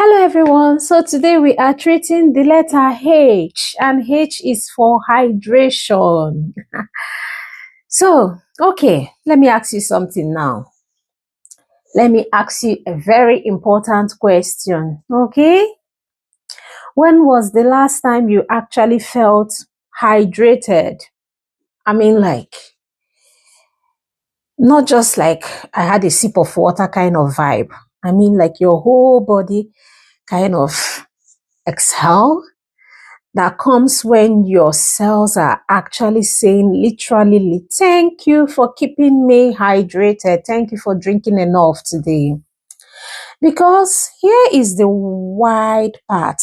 Hello everyone, so today we are treating the letter H and H is for hydration. Okay, let me ask you something now. Let me ask you a very important question, okay? When was the last time you actually felt hydrated? I mean, like, not just like I had a sip of water kind of vibe. I mean, like your whole body kind of exhale. That comes when your cells are actually saying literally, thank you for keeping me hydrated. Thank you for drinking enough today. Because here is the wide part.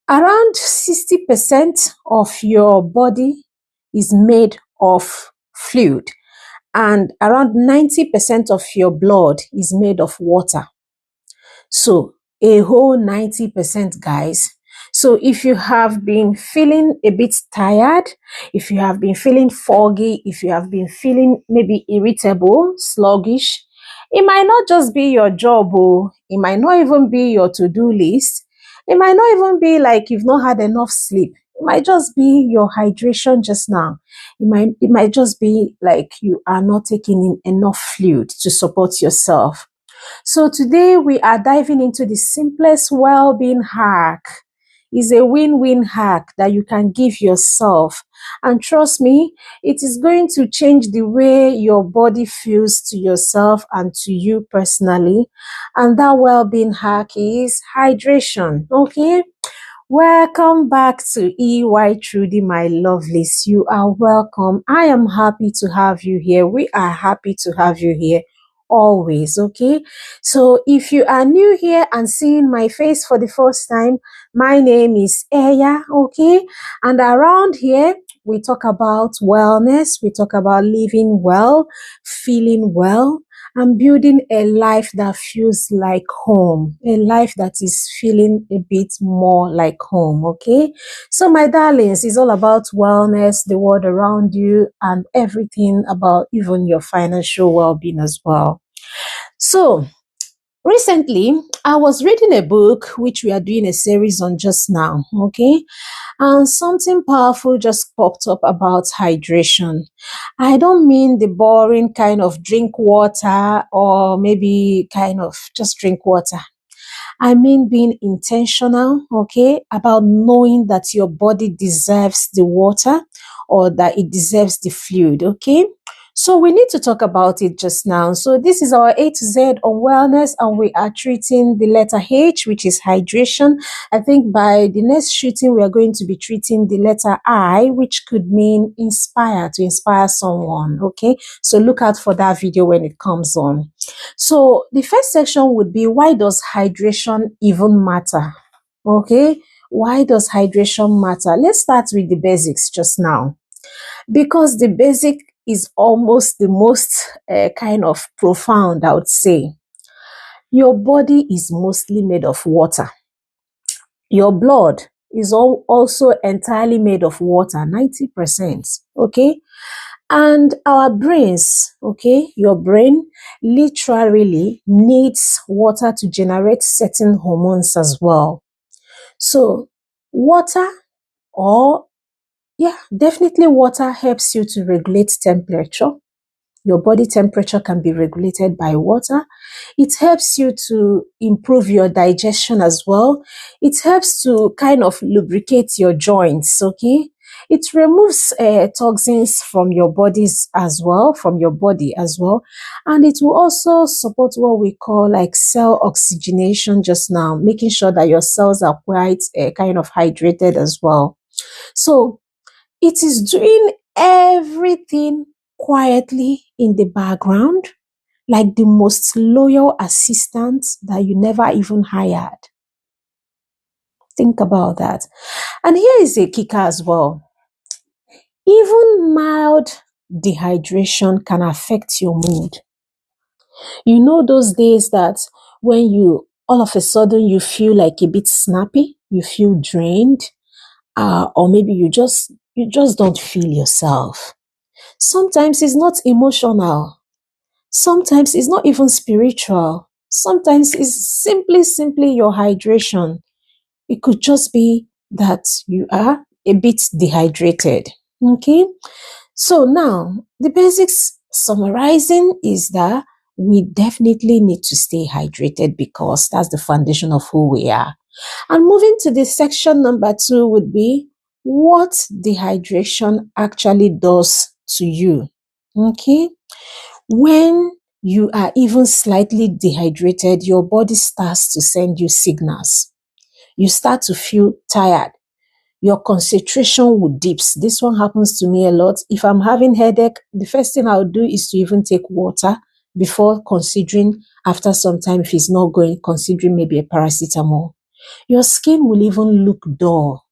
Around 60% of your body is made of fluid, and around 90% of your blood is made of water. So a whole 90%, guys. So if you have been feeling a bit tired, if you have been feeling foggy, if you have been feeling maybe irritable, sluggish, it might not just be your job, it might not even be your to-do list. It might not even be like you've not had enough sleep. It might just be your hydration just now. It might just be like you are not taking in enough fluid to support yourself. So today we are diving into the simplest well-being hack. It's a win-win hack that you can give yourself. And trust me, it is going to change the way your body feels to yourself and to you personally. And that well-being hack is hydration, okay? Welcome back to EyTrudy, my lovelies. You are welcome. I am happy to have you here. We are happy to have you here always, okay? So if you are new here and seeing my face for the first time, my name is Eya, okay? And around here, we talk about wellness, we talk about living well, feeling well, and building a life that feels like home, a life that is feeling a bit more like home, okay? So my darlings, it's all about wellness, the world around you, and everything about even your financial well-being as well. So recently, I was reading a book, which we are doing a series on just now, okay? And something powerful just popped up about hydration. I don't mean the boring kind of drink water or maybe kind of just drink water. I mean being intentional, okay, about knowing that your body deserves the water or that it deserves the fluid, okay? So we need to talk about it just now. So this is our A to Z on wellness, and we are treating the letter H, which is hydration. I think by the next shooting, we are going to be treating the letter I, which could mean inspire, to inspire someone, okay? So look out for that video when it comes on. So the first section would be, why does hydration even matter? Okay, why does hydration matter? Let's start with the basics just now, because the basic is almost the most kind of profound, I would say. Your body is mostly made of water. Your blood is also entirely made of water, 90%, okay? And our brains, okay, your brain literally needs water to generate certain hormones as well. So water, definitely water helps you to regulate temperature. Your body temperature can be regulated by water. It helps you to improve your digestion as well. It helps to kind of lubricate your joints, okay? It removes toxins from your bodies as well, from your body as well. And it will also support what we call like cell oxygenation just now, making sure that your cells are quite kind of hydrated as well. So it is doing everything quietly in the background, like the most loyal assistant that you never even hired. Think about that. And here is a kicker as well. Even mild dehydration can affect your mood. You know those days that when you all of a sudden you feel like a bit snappy, you feel drained, or maybe you just don't feel yourself. Sometimes it's not emotional. Sometimes it's not even spiritual. Sometimes it's simply your hydration. It could just be that you are a bit dehydrated. Okay. So now the basics summarizing is that we definitely need to stay hydrated because that's the foundation of who we are. And moving to the section number 2 would be what dehydration actually does to you. Okay. When you are even slightly dehydrated, your body starts to send you signals. You start to feel tired. Your concentration will dips. This one happens to me a lot. If I'm having headache, the first thing I'll do is to even take water before considering, after some time, if it's not going, considering maybe a paracetamol. Your skin will even look dull.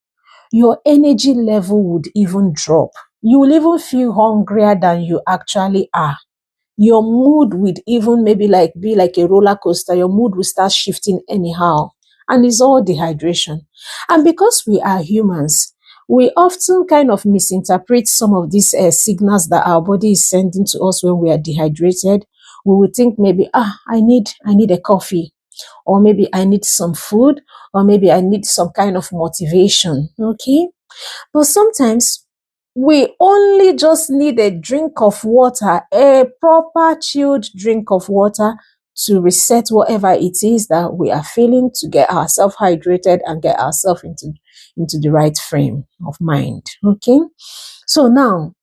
Your energy level would even drop. You will even feel hungrier than you actually are. Your mood would even maybe like be like a roller coaster. Your mood will start shifting anyhow. And it's all dehydration. And because we are humans, we often kind of misinterpret some of these signals that our body is sending to us when we are dehydrated. We would think maybe, I need a coffee, or maybe I need some food, or maybe I need some kind of motivation. Okay. But sometimes we only just need a drink of water, a proper chilled drink of water to reset whatever it is that we are feeling, to get ourselves hydrated and get ourselves into the right frame of mind. Okay. So now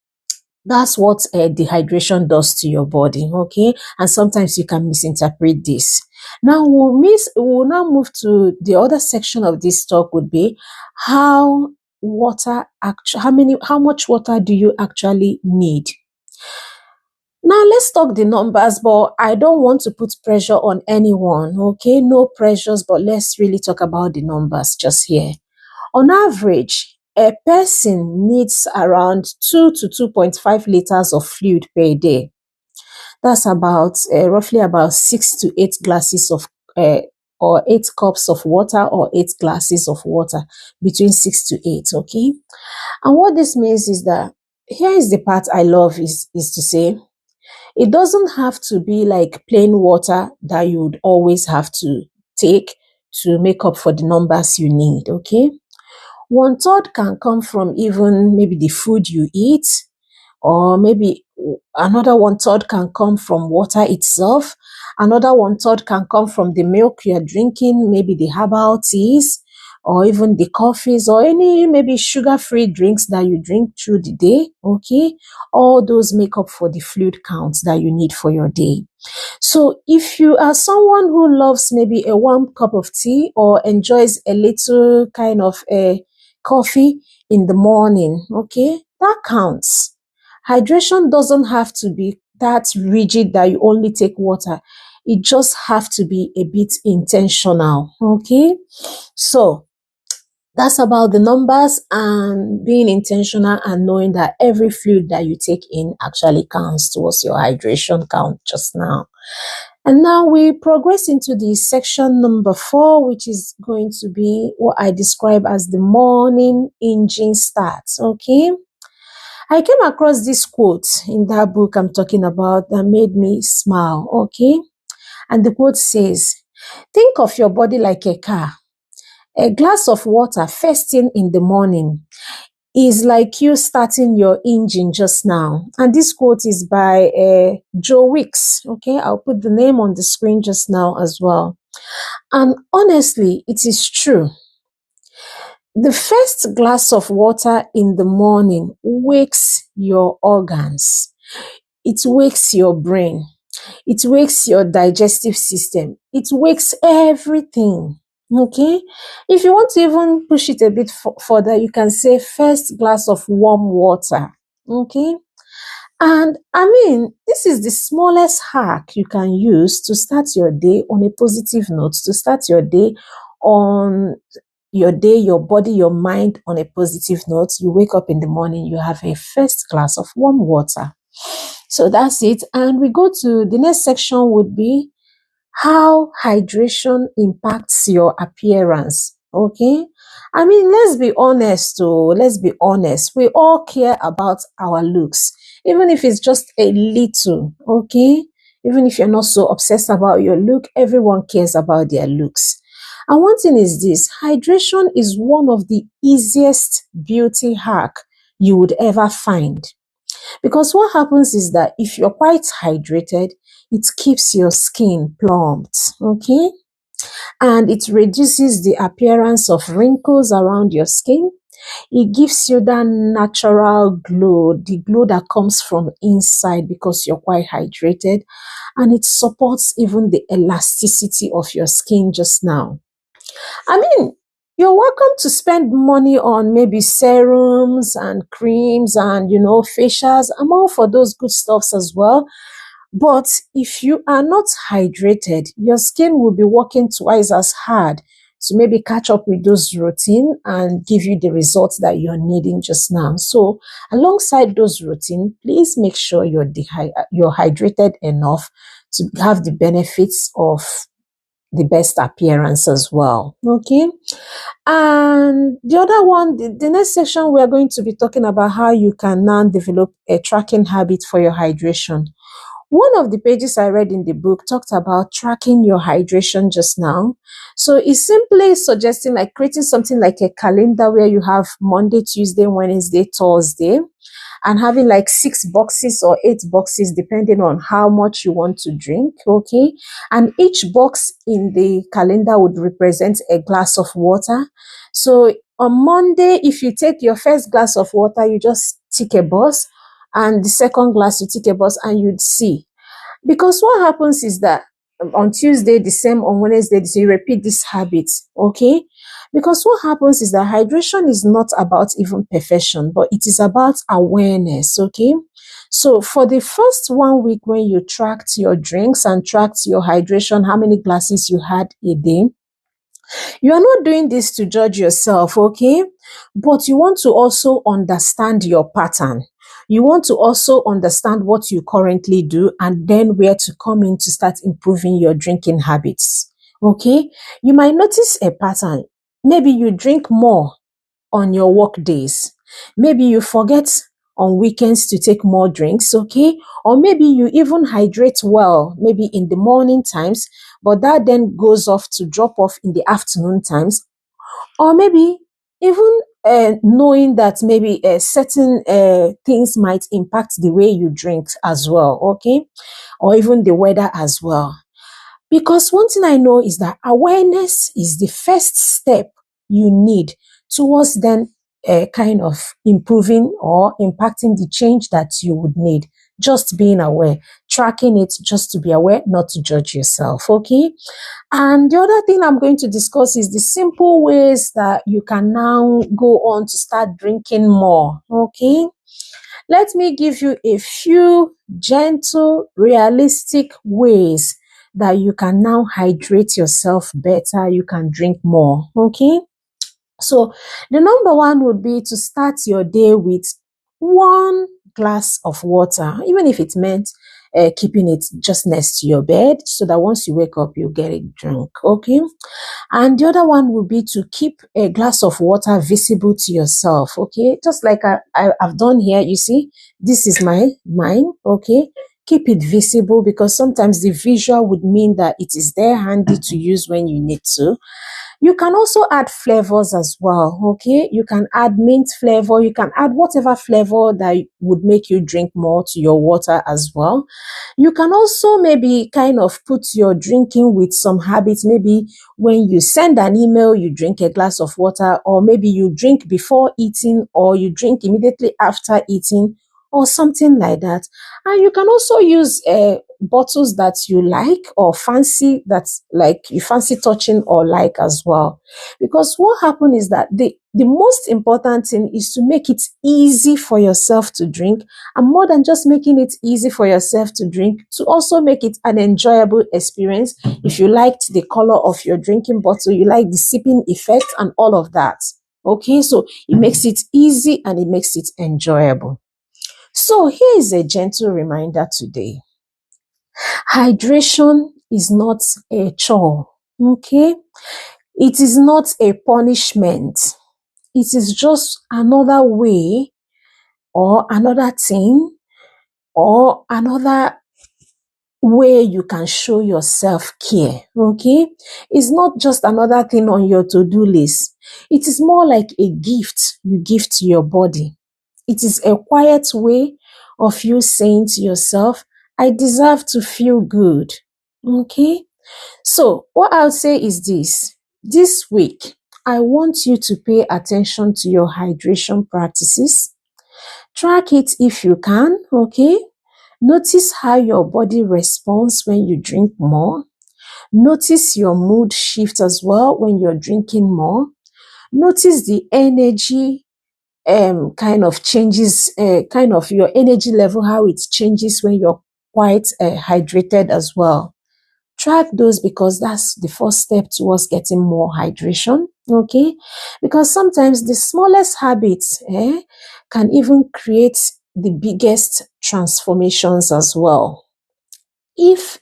that's what dehydration does to your body. Okay. And sometimes you can misinterpret this. Now we'll now move to the other section of this talk would be how how much water do you actually need? Now let's talk the numbers, but I don't want to put pressure on anyone. Okay. No pressures, but let's really talk about the numbers just here. On average, a person needs around 2 to 2.5 liters of fluid per day. That's about roughly about 6 to 8 glasses of or 8 cups of water, or 8 glasses of water, between 6 to 8. Okay. And what this means is that, here is the part I love, is to say it doesn't have to be like plain water that you would always have to take to make up for the numbers you need. Okay. One third can come from even maybe the food you eat, or maybe another one third can come from water itself. Another one third can come from the milk you're drinking, maybe the herbal teas, or even the coffees, or any maybe sugar-free drinks that you drink through the day. Okay. All those make up for the fluid counts that you need for your day. So if you are someone who loves maybe a warm cup of tea, or enjoys a little kind of a coffee in the morning, okay, that counts. Hydration doesn't have to be that rigid that you only take water. It just have to be a bit intentional. Okay. So that's about the numbers and being intentional and knowing that every fluid that you take in actually counts towards your hydration count just now. And now we progress into the section number 4, which is going to be what I describe as the morning engine start. Okay. I came across this quote in that book I'm talking about that made me smile. Okay. And the quote says, think of your body like a car. A glass of water first thing in the morning is like you starting your engine just now. And this quote is by Joe Wicks. Okay, I'll put the name on the screen just now as well. And honestly, it is true. The first glass of water in the morning wakes your organs. It wakes your brain. It wakes your digestive system. It wakes everything. Okay. If you want to even push it a bit further, you can say first glass of warm water. Okay. And I mean, this is the smallest hack you can use to start your day on a positive note, to start your day, your body, your mind on a positive note. You wake up in the morning, you have a first glass of warm water. So that's it. And we go to the next section would be how hydration impacts your appearance. Okay. I mean, let's be honest. Let's be honest. We all care about our looks, even if it's just a little. Okay. Even if you're not so obsessed about your look, everyone cares about their looks. And one thing is this: hydration is one of the easiest beauty hack you would ever find. Because what happens is that if you're quite hydrated, it keeps your skin plumped, okay? And it reduces the appearance of wrinkles around your skin. It gives you that natural glow, the glow that comes from inside because you're quite hydrated. And it supports even the elasticity of your skin just now. I mean, you're welcome to spend money on maybe serums and creams and, facials. I'm all for those good stuffs as well. But if you are not hydrated, your skin will be working twice as hard to maybe catch up with those routine and give you the results that you're needing just now. So alongside those routine, please make sure you're hydrated enough to have the benefits of the best appearance as well. Okay. And the other one, the next section, we are going to be talking about how you can now develop a tracking habit for your hydration. One of the pages I read in the book talked about tracking your hydration just now. So it's simply suggesting like creating something like a calendar where you have Monday, Tuesday, Wednesday, Thursday, and having like 6 boxes or 8 boxes depending on how much you want to drink, okay? And each box in the calendar would represent a glass of water. So on Monday, if you take your first glass of water, you just tick a box, and the second glass you tick a box, and you'd see. Because what happens is that on Tuesday the same, on Wednesday the same, you repeat this habit, okay? Because what happens is that hydration is not about even perfection, but it is about awareness, okay? So for the first 1 week, when you tracked your drinks and tracked your hydration, how many glasses you had a day, you are not doing this to judge yourself, okay? But you want to also understand your pattern. You want to also understand what you currently do and then where to come in to start improving your drinking habits, okay? You might notice a pattern. Maybe you drink more on your work days. Maybe you forget on weekends to take more drinks, okay? Or maybe you even hydrate well, maybe in the morning times, but that then goes off to drop off in the afternoon times. Or maybe even knowing that maybe certain things might impact the way you drink as well, okay? Or even the weather as well. Because one thing I know is that awareness is the first step you need towards then kind of improving or impacting the change that you would need. Just being aware, tracking it just to be aware, not to judge yourself, okay? And the other thing I'm going to discuss is the simple ways that you can now go on to start drinking more, okay? Let me give you a few gentle, realistic ways that you can now hydrate yourself better. You can drink more, okay? So the number one would be to start your day with 1 glass of water, even if it meant keeping it just next to your bed so that once you wake up, you get it drunk, okay? And the other one would be to keep a glass of water visible to yourself, okay? Just like I've done here, you see, this is mine, okay? Keep it visible because sometimes the visual would mean that it is there handy to use when you need to. You can also add flavors as well, okay? You can add mint flavor. You can add whatever flavor that would make you drink more to your water as well. You can also maybe kind of put your drinking with some habits. Maybe when you send an email, you drink a glass of water, or maybe you drink before eating, or you drink immediately after eating, or something like that. And you can also use bottles that you like or fancy, that's like you fancy touching or like as well. Because what happens is that the most important thing is to make it easy for yourself to drink, and more than just making it easy for yourself to drink, to also make it an enjoyable experience. If you liked the color of your drinking bottle, you like the sipping effect and all of that. Okay, so it makes it easy and it makes it enjoyable. So here is a gentle reminder today. Hydration is not a chore, okay? It is not a punishment. It is just another way or another thing or another way you can show your self-care, okay? It's not just another thing on your to-do list. It is more like a gift you give to your body. It is a quiet way of you saying to yourself, I deserve to feel good, okay? So what I'll say is this week, I want you to pay attention to your hydration practices. Track it if you can, okay? Notice how your body responds when you drink more. Notice your mood shift as well when you're drinking more. Notice the energy kind of changes, kind of your energy level, how it changes when you're quite hydrated as well. Track those because that's the first step towards getting more hydration, okay? Because sometimes the smallest habits can even create the biggest transformations as well. If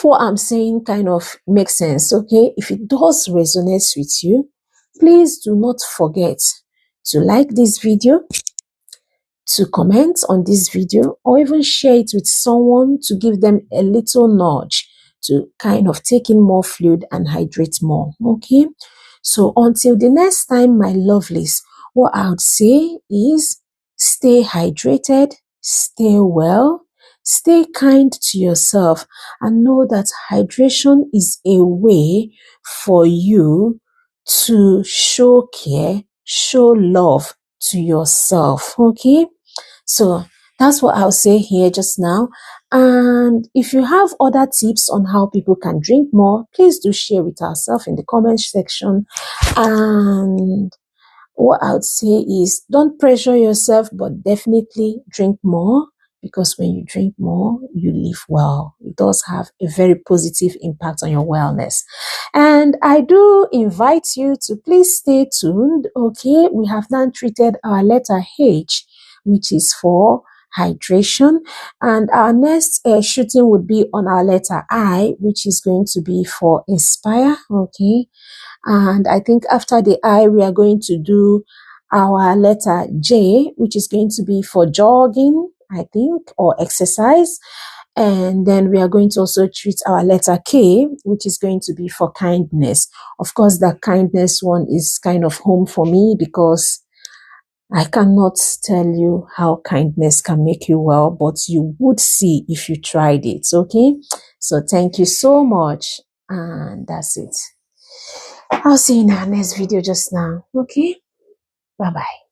what I'm saying kind of makes sense, okay, if it does resonate with you, please do not forget to like this video, to comment on this video, or even share it with someone to give them a little nudge to kind of take in more fluid and hydrate more, okay? So until the next time, my lovelies, what I would say is stay hydrated, stay well, stay kind to yourself, and know that hydration is a way for you to show care, show love to yourself, okay? So that's what I'll say here just now. And if you have other tips on how people can drink more, please do share with ourselves in the comment section. And what I would say is don't pressure yourself, but definitely drink more, because when you drink more, you live well. It does have a very positive impact on your wellness. And I do invite you to please stay tuned, okay? We have now treated our letter H, which is for hydration, and our next shooting would be on our letter I, which is going to be for inspire, okay? And I think after the I, we are going to do our letter J, which is going to be for jogging, I think, or exercise. And then we are going to also treat our letter K, which is going to be for kindness. Of course, the kindness one is kind of home for me because I cannot tell you how kindness can make you well, but you would see if you tried it, okay? So thank you so much. And that's it. I'll see you in our next video just now, okay? Bye-bye.